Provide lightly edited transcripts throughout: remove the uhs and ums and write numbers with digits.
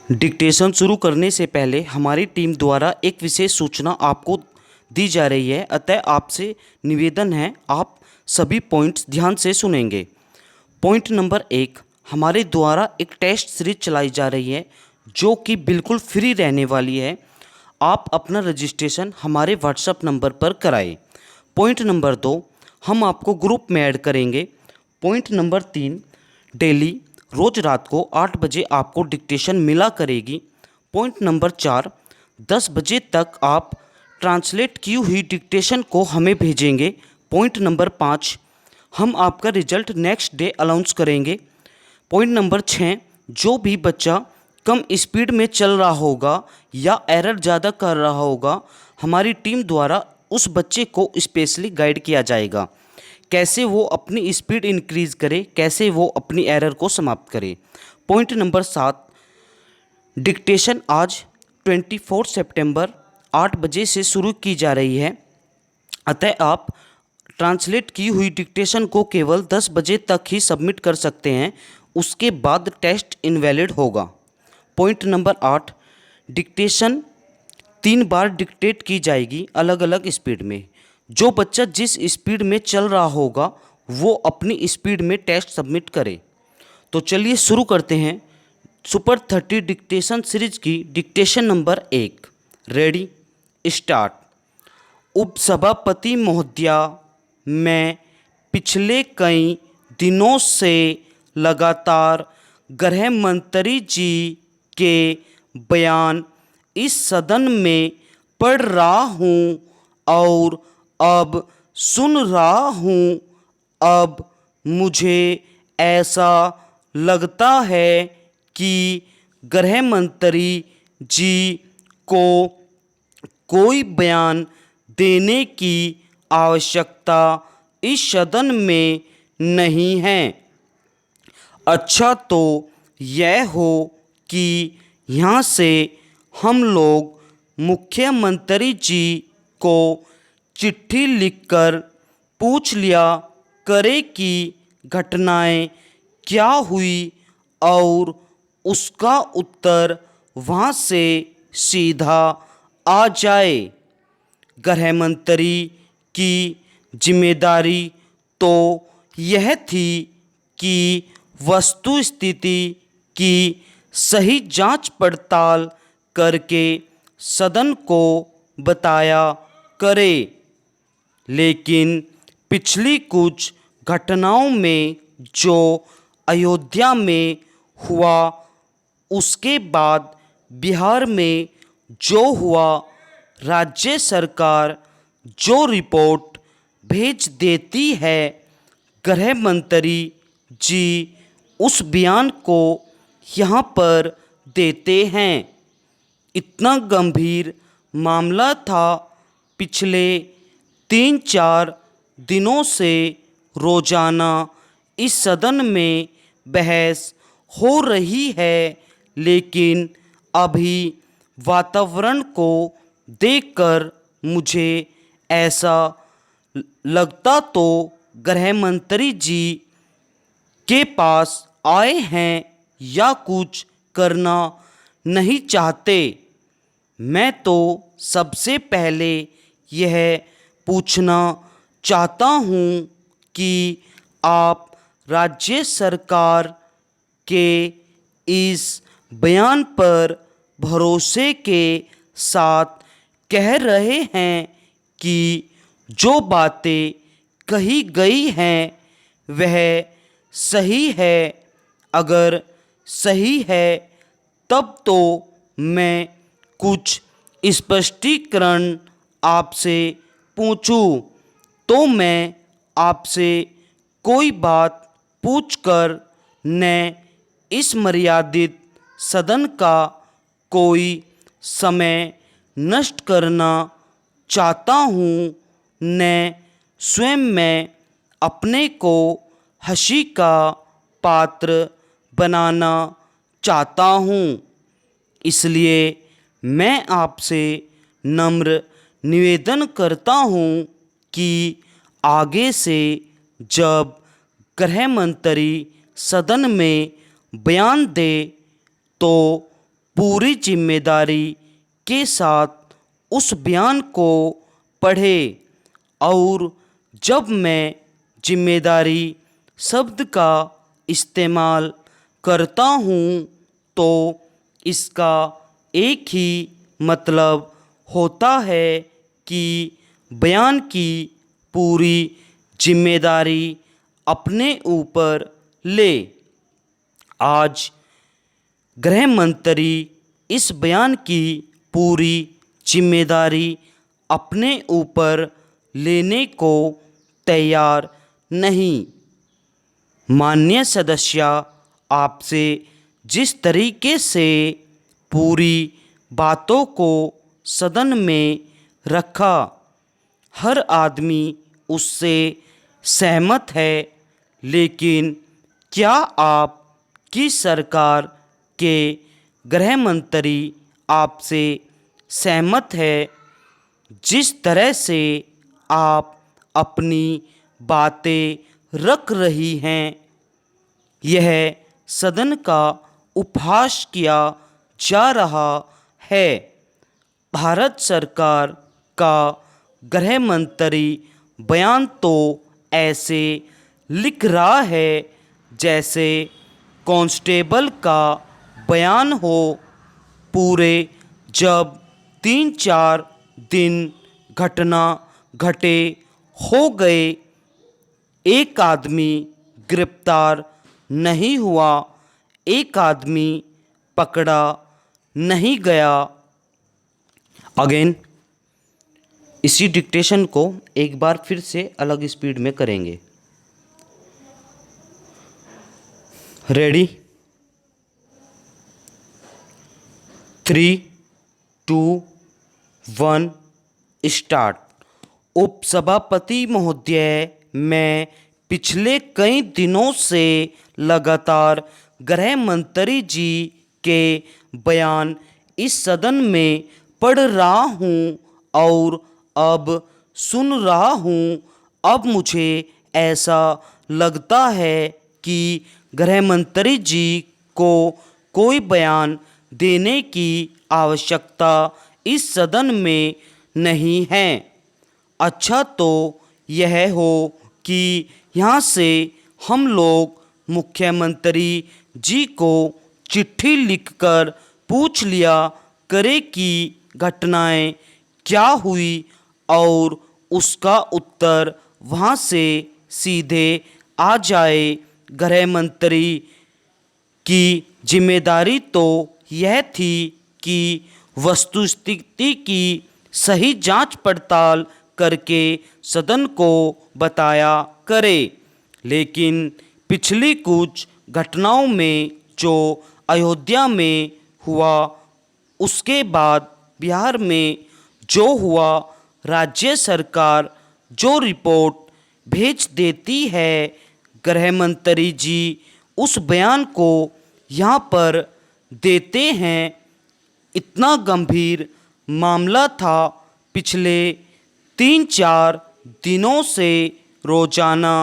Dictation शुरू करने से पहले हमारी टीम द्वारा एक विशेष सूचना आपको दी जा रही है, अतः आपसे निवेदन है आप सभी पॉइंट्स ध्यान से सुनेंगे। पॉइंट नंबर 1, हमारे द्वारा एक टेस्ट सीरीज चलाई जा रही है जो कि बिल्कुल फ्री रहने वाली है। आप अपना रजिस्ट्रेशन हमारे व्हाट्सएप नंबर पर कराएं। पॉइंट नंबर 2, हम आपको ग्रुप में ऐड करेंगे। पॉइंट नंबर 3, डेली रोज़ रात को 8 बजे आपको डिक्टेशन मिला करेगी। पॉइंट नंबर 4, 10 बजे तक आप ट्रांसलेट की हुई डिक्टेशन को हमें भेजेंगे। पॉइंट नंबर 5, हम आपका रिजल्ट नेक्स्ट डे अनाउंस करेंगे। पॉइंट नंबर 6, जो भी बच्चा कम स्पीड में चल रहा होगा या एरर ज़्यादा कर रहा होगा, हमारी टीम द्वारा उस बच्चे को स्पेशली गाइड किया जाएगा, कैसे वो अपनी स्पीड इंक्रीज़ करे, कैसे वो अपनी एरर को समाप्त करे। पॉइंट नंबर 7, डिक्टेशन आज 24 सितंबर 8 बजे से शुरू की जा रही है, अतः आप ट्रांसलेट की हुई डिक्टेशन को केवल 10 बजे तक ही सबमिट कर सकते हैं, उसके बाद टेस्ट इनवैलिड होगा। पॉइंट नंबर 8, डिक्टेशन 3 बार डिक्टेट की जाएगी अलग अलग स्पीड में। जो बच्चा जिस स्पीड में चल रहा होगा वो अपनी स्पीड में टेस्ट सबमिट करे। तो चलिए शुरू करते हैं सुपर 30 डिक्टेशन सीरीज की डिक्टेशन नंबर 1। Ready, start. उपसभापति महोदया, मैं पिछले कई दिनों से लगातार गृह मंत्री जी के बयान इस सदन में पढ़ रहा हूँ और अब सुन रहा हूँ। अब मुझे ऐसा लगता है कि गृह मंत्री जी को कोई बयान देने की आवश्यकता इस सदन में नहीं है। अच्छा तो यह हो कि यहाँ से हम लोग मुख्यमंत्री जी को चिट्ठी लिखकर पूछ लिया करे कि घटनाएं क्या हुई और उसका उत्तर वहाँ से सीधा आ जाए। गृह मंत्री की जिम्मेदारी तो यह थी कि वस्तु स्थिति की सही जांच पड़ताल करके सदन को बताया करे, लेकिन पिछली कुछ घटनाओं में जो अयोध्या में हुआ, उसके बाद बिहार में जो हुआ, राज्य सरकार जो रिपोर्ट भेज देती है, गृह मंत्री जी उस बयान को यहाँ पर देते हैं। इतना गंभीर मामला था, पिछले 3-4 दिनों से रोज़ाना इस सदन में बहस हो रही है, लेकिन अभी वातावरण को देखकर मुझे ऐसा लगता तो गृह मंत्री जी के पास आए हैं या कुछ करना नहीं चाहते। मैं तो सबसे पहले यह पूछना चाहता हूँ कि आप राज्य सरकार के इस बयान पर भरोसे के साथ कह रहे हैं कि जो बातें कही गई हैं वह सही है। अगर सही है तब तो मैं कुछ स्पष्टीकरण आपसे पूछूं, तो मैं आपसे कोई बात पूछकर न इस मर्यादित सदन का कोई समय नष्ट करना चाहता हूँ, न स्वयं मैं अपने को हंसी का पात्र बनाना चाहता हूँ। इसलिए मैं आपसे नम्र निवेदन करता हूँ कि आगे से जब गृह मंत्री सदन में बयान दे तो पूरी जिम्मेदारी के साथ उस बयान को पढ़े और जब मैं जिम्मेदारी शब्द का इस्तेमाल करता हूँ तो इसका एक ही मतलब होता है कि बयान की पूरी जिम्मेदारी अपने ऊपर ले। आज गृह मंत्री इस बयान की पूरी जिम्मेदारी अपने ऊपर लेने को तैयार नहीं। माननीय सदस्य, आपसे जिस तरीके से पूरी बातों को सदन में रखा, हर आदमी उससे सहमत है, लेकिन क्या आपकी सरकार के गृह मंत्री आपसे सहमत है? जिस तरह से आप अपनी बातें रख रही हैं, यह सदन का उपहास किया जा रहा है। भारत सरकार का गृह मंत्री बयान तो ऐसे लिख रहा है जैसे कांस्टेबल का बयान हो। पूरे जब 3-4 दिन घटना घटे हो गए, एक आदमी गिरफ्तार नहीं हुआ, एक आदमी पकड़ा नहीं गया। अगेन इसी डिक्टेशन को एक बार फिर से अलग स्पीड में करेंगे। रेडी? 3, 2, 1 स्टार्ट। उपसभापति महोदय, मैं पिछले कई दिनों से लगातार गृह मंत्री जी के बयान इस सदन में पढ़ रहा हूँ और अब सुन रहा हूँ। अब मुझे ऐसा लगता है कि गृह मंत्री जी को कोई बयान देने की आवश्यकता इस सदन में नहीं है। अच्छा तो यह हो कि यहाँ से हम लोग मुख्यमंत्री जी को चिट्ठी लिखकर पूछ लिया करें कि घटनाएं क्या हुई और उसका उत्तर वहाँ से सीधे आ जाए। गृह मंत्री की जिम्मेदारी तो यह थी कि वस्तुस्थिति की सही जांच पड़ताल करके सदन को बताया करे, लेकिन पिछली कुछ घटनाओं में जो अयोध्या में हुआ, उसके बाद बिहार में जो हुआ, राज्य सरकार जो रिपोर्ट भेज देती है, गृह मंत्री जी उस बयान को यहाँ पर देते हैं। इतना गंभीर मामला था। पिछले 3-4 दिनों से रोजाना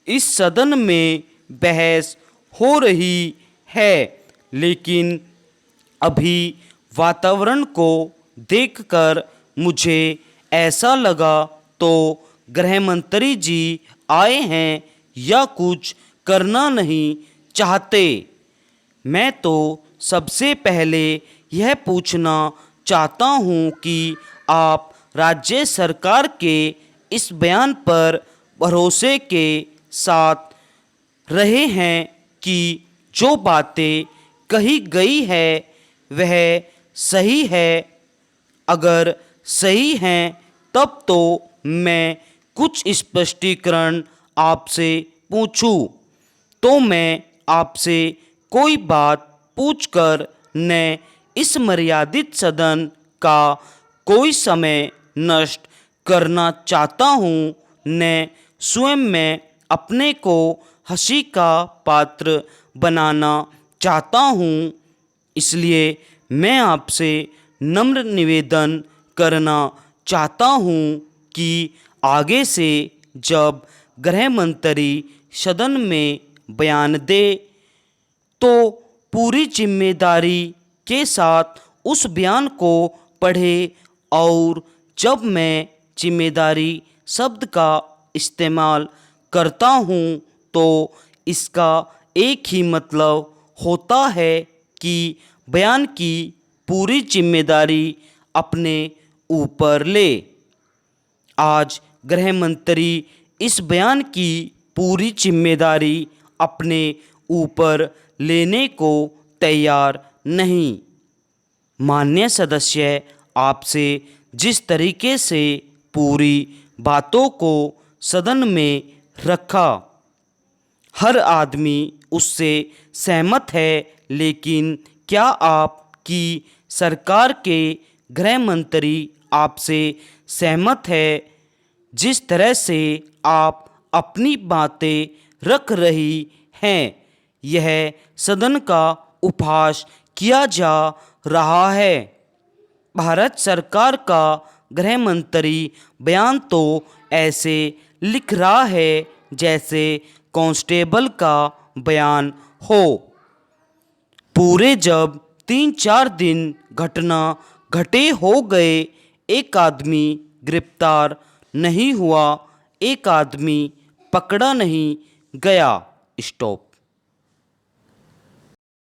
इस सदन में बहस हो रही है, लेकिन अभी वातावरण को देखकर मुझे ऐसा लगा तो गृह मंत्री जी आए हैं या कुछ करना नहीं चाहते। मैं तो सबसे पहले यह पूछना चाहता हूँ कि आप राज्य सरकार के इस बयान पर भरोसे के साथ रहे हैं कि जो बातें कही गई है वह सही है। अगर सही हैं तब तो मैं कुछ स्पष्टीकरण आपसे पूछूं, तो मैं आपसे कोई बात पूछकर न इस मर्यादित सदन का कोई समय नष्ट करना चाहता हूँ, न स्वयं मैं अपने को हंसी का पात्र बनाना चाहता हूँ। इसलिए मैं आपसे नम्र निवेदन करना चाहता हूँ कि आगे से जब गृह मंत्री सदन में बयान दे तो पूरी जिम्मेदारी के साथ उस बयान को पढ़े और जब मैं जिम्मेदारी शब्द का इस्तेमाल करता हूँ तो इसका एक ही मतलब होता है कि बयान की पूरी जिम्मेदारी अपने ऊपर ले। आज गृह मंत्री इस बयान की पूरी जिम्मेदारी अपने ऊपर लेने को तैयार नहीं। माननीय सदस्य, आपसे जिस तरीके से पूरी बातों को सदन में रखा, हर आदमी उससे सहमत है, लेकिन क्या आपकी सरकार के गृह मंत्री आपसे सहमत है? जिस तरह से आप अपनी बातें रख रही हैं, यह सदन का उपहास किया जा रहा है। भारत सरकार का गृह मंत्री बयान तो ऐसे लिख रहा है जैसे कांस्टेबल का बयान हो। पूरे जब 3-4 दिन घटना घटे हो गए, एक आदमी गिरफ्तार नहीं हुआ, एक आदमी पकड़ा नहीं गया। स्टॉप।